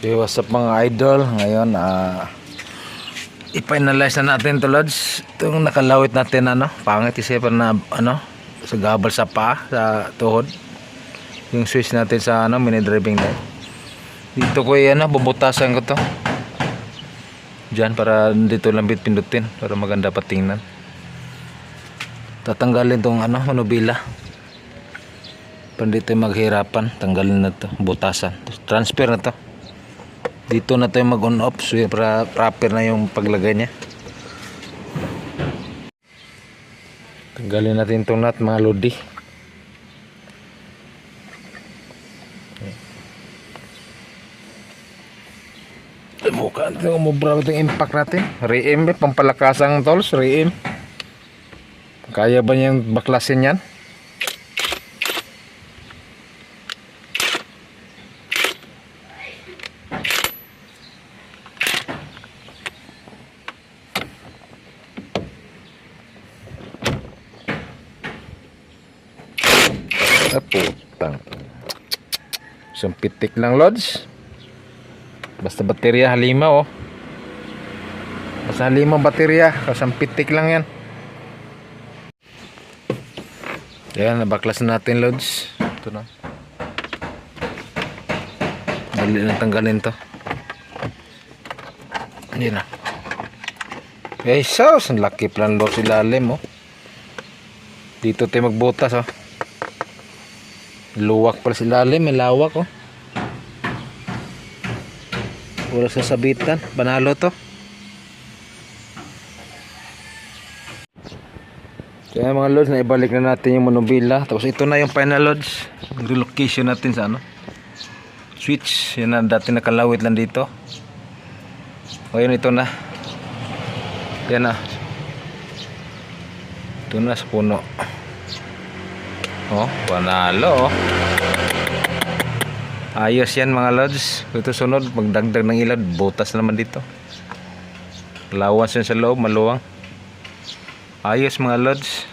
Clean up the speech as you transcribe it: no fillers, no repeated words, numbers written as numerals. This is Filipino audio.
Okay, what's up mga idol? Ngayon, i-finalize na natin to, Lods. Itong nakalawit natin, pangit isipan na, sa gabal sa paa, sa tuhod. Yung switch natin sa, mini driving light. Dito ko, bubutasan ko to. Diyan, para dito lang pindutin, para maganda patingnan. Tatanggalin tong, manubila. Para dito maghirapan, tanggalin na to, butasan. Transfer na to. Dito na tayo mag on off, so para proper na yung paglagay niya. Tanggalin natin itong nut mga lodi. Mukha natin umubra itong impact natin. Reim, pampalakasang tools, reim. Kaya ba niyang baklasin yan? Putang. Isang pitik lang, Lods. Basta baterya halima, oh. Basta halima baterya, isang pitik lang yan. Yan, nabaklas na natin, Lods. Ito na. Dali na tanggalin to. Yan na. Eh, sus, ang laki plan daw si lalim, oh. Dito tayo magbutas, oh. Luwak pala si lalim, may lawak, oh. Wala sa sabitan, panalo to. Kaya mga Lods, naibalik na natin yung manubila. Tapos ito na yung final, Lods. Yung relocation natin sa switch. Yan na, dati nakalawit lang dito. Ngayon ito na. Yan na. Ito na sa puno. Oh, panalo, oh. Ayos yan mga Lods. Ito sunod, magdagdag ng ilaw, butas naman dito. Lawas yun sa loob, maluwang. Ayos mga Lods.